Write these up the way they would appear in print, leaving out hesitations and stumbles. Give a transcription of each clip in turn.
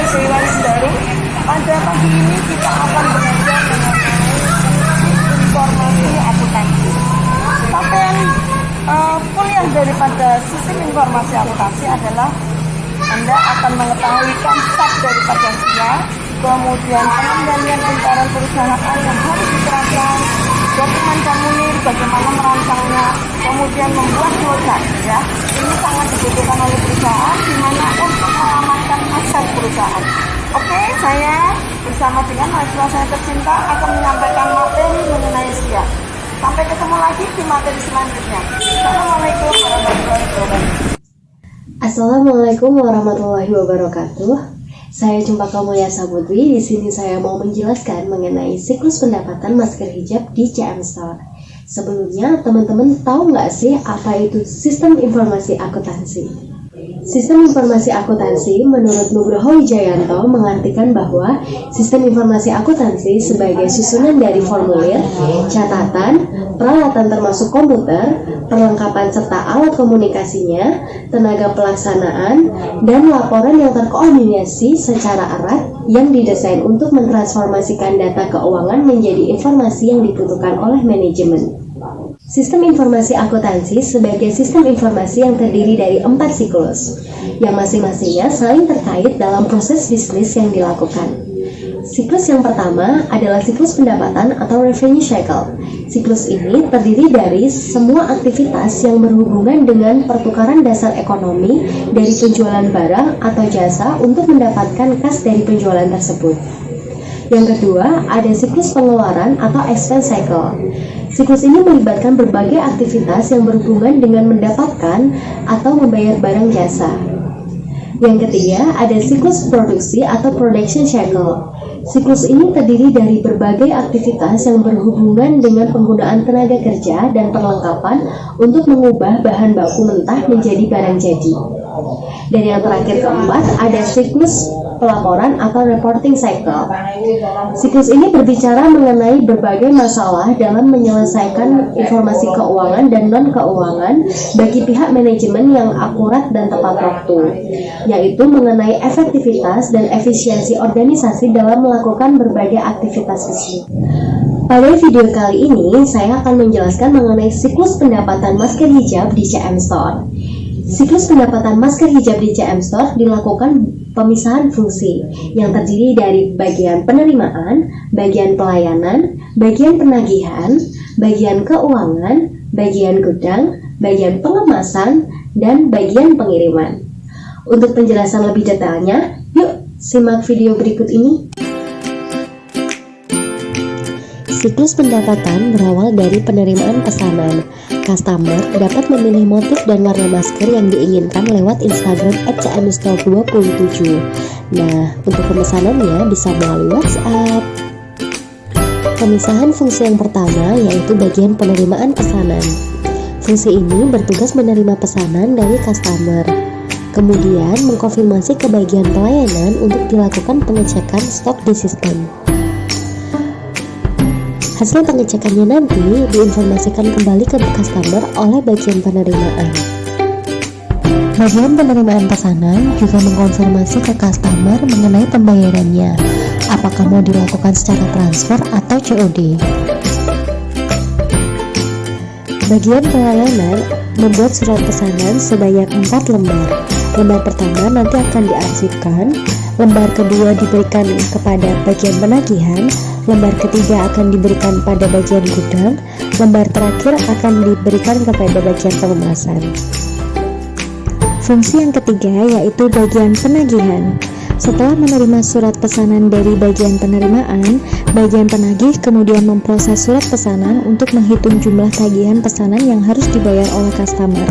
Dewa Baru. Pada pagi ini kita akan belajar mengenai informasi akuntansi. Capaian kuliah daripada sistem informasi akuntansi adalah Anda akan mengetahui konsep daripada SIA, kemudian pengendalian lingkaran perusahaan yang harus diterapkan, dokumen formulir, bagaimana merancangnya, kemudian membuat flowchart, ya. Ini sangat dibutuhkan oleh perusahaan, di mana untuk mengamankan aset perusahaan. Oke, saya bersama dengan mahasiswa saya tercinta akan menyampaikan materi mengenai SIA. Sampai ketemu lagi di materi selanjutnya. Assalamualaikum warahmatullahi wabarakatuh. Assalamualaikum warahmatullahi wabarakatuh. Saya Cempaka Mulia Samudri. Di sini saya mau menjelaskan mengenai siklus pendapatan masker hijab di CM Store. Sebelumnya, teman-teman tahu nggak sih apa itu sistem informasi akuntansi? Sistem informasi akuntansi menurut Nugroho Wijayanto mengartikan bahwa sistem informasi akuntansi sebagai susunan dari formulir, catatan, peralatan termasuk komputer, perlengkapan serta alat komunikasinya, tenaga pelaksanaan, dan laporan yang terkoordinasi secara erat yang didesain untuk mentransformasikan data keuangan menjadi informasi yang dibutuhkan oleh manajemen. Sistem informasi akuntansi sebagai sistem informasi yang terdiri dari 4 siklus, yang masing-masingnya saling terkait dalam proses bisnis yang dilakukan. Siklus yang pertama adalah siklus pendapatan atau revenue cycle. Siklus ini terdiri dari semua aktivitas yang berhubungan dengan pertukaran dasar ekonomi dari penjualan barang atau jasa untuk mendapatkan kas dari penjualan tersebut. Yang kedua, ada siklus pengeluaran atau expense cycle. Siklus ini melibatkan berbagai aktivitas yang berhubungan dengan mendapatkan atau membayar barang jasa. Yang ketiga, ada siklus produksi atau production cycle. Siklus ini terdiri dari berbagai aktivitas yang berhubungan dengan penggunaan tenaga kerja dan perlengkapan untuk mengubah bahan baku mentah menjadi barang jadi. Dan yang terakhir keempat, ada siklus pelaporan atau reporting cycle. Siklus ini berbicara mengenai berbagai masalah dalam menyelesaikan informasi keuangan dan non-keuangan bagi pihak manajemen yang akurat dan tepat waktu, yaitu mengenai efektivitas dan efisiensi organisasi dalam melakukan berbagai aktivitas bisnis. Pada video kali ini, saya akan menjelaskan mengenai siklus pendapatan masker hijab di CM Store. Siklus pendapatan masker hijab di CM Store dilakukan pemisahan fungsi yang terdiri dari bagian penerimaan, bagian pelayanan, bagian penagihan, bagian keuangan, bagian gudang, bagian pengemasan, dan bagian pengiriman. Untuk penjelasan lebih detailnya, yuk simak video berikut ini. Siklus pendapatan berawal dari penerimaan pesanan. Customer dapat memilih motif dan warna masker yang diinginkan lewat Instagram @cmstore27. Nah, untuk pemesanannya bisa melalui WhatsApp. Pemisahan fungsi yang pertama yaitu bagian penerimaan pesanan. Fungsi ini bertugas menerima pesanan dari customer, kemudian mengkonfirmasi ke bagian pelayanan untuk dilakukan pengecekan stok di sistem. Hasil pengecekannya nanti diinformasikan kembali ke customer oleh bagian penerimaan. Bagian penerimaan pesanan juga mengkonfirmasi ke customer mengenai pembayarannya, apakah mau dilakukan secara transfer atau COD. Bagian pelayanan membuat surat pesanan sebanyak 4 lembar. Lembar pertama nanti akan diarsipkan, lembar kedua diberikan kepada bagian penagihan, lembar ketiga akan diberikan pada bagian gudang, lembar terakhir akan diberikan kepada bagian pengemasan. Fungsi yang ketiga yaitu bagian penagihan. Setelah menerima surat pesanan dari bagian penerimaan, bagian penagih kemudian memproses surat pesanan untuk menghitung jumlah tagihan pesanan yang harus dibayar oleh customer,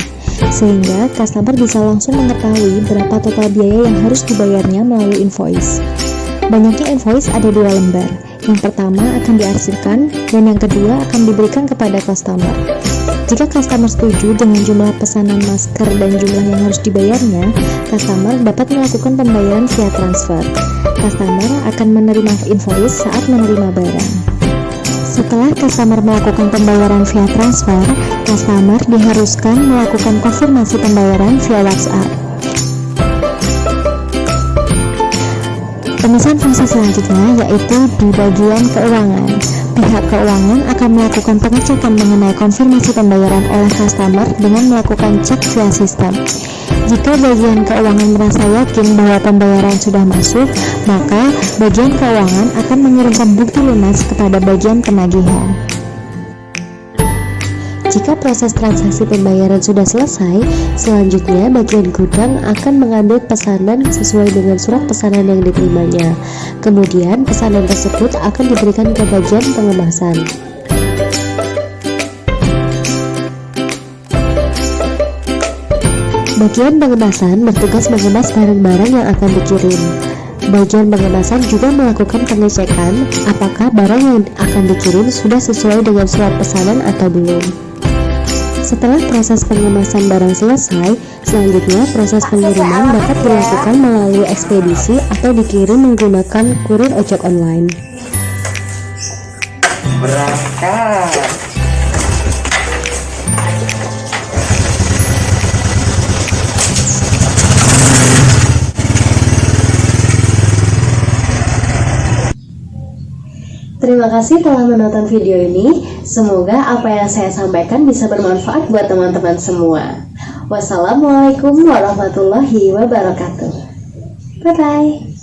sehingga customer bisa langsung mengetahui berapa total biaya yang harus dibayarnya melalui invoice. Banyaknya invoice ada 2 lembar. Yang pertama akan diarsipkan dan yang kedua akan diberikan kepada customer. Jika customer setuju dengan jumlah pesanan masker dan jumlah yang harus dibayarnya, customer dapat melakukan pembayaran via transfer. Customer akan menerima invoice saat menerima barang. Setelah customer melakukan pembayaran via transfer, customer diharuskan melakukan konfirmasi pembayaran via WhatsApp. Pemesan fungsi selanjutnya yaitu di bagian keuangan. Pihak keuangan akan melakukan pengecekan mengenai konfirmasi pembayaran oleh customer dengan melakukan cek via sistem. Jika bagian keuangan merasa yakin bahwa pembayaran sudah masuk, maka bagian keuangan akan mengirimkan bukti lunas kepada bagian penagihan. Jika proses transaksi pembayaran sudah selesai, selanjutnya bagian gudang akan mengambil pesanan sesuai dengan surat pesanan yang diterimanya. Kemudian pesanan tersebut akan diberikan ke bagian pengemasan. Bagian pengemasan bertugas mengemas barang-barang yang akan dikirim. Bagian pengemasan juga melakukan pengecekan apakah barang yang akan dikirim sudah sesuai dengan surat pesanan atau belum. Setelah proses pengemasan barang selesai, selanjutnya proses pengiriman dapat dilakukan melalui ekspedisi atau dikirim menggunakan kurir ojek online. Berangkat. Terima kasih telah menonton video ini. Semoga apa yang saya sampaikan bisa bermanfaat buat teman-teman semua. Wassalamualaikum warahmatullahi wabarakatuh. Bye-bye.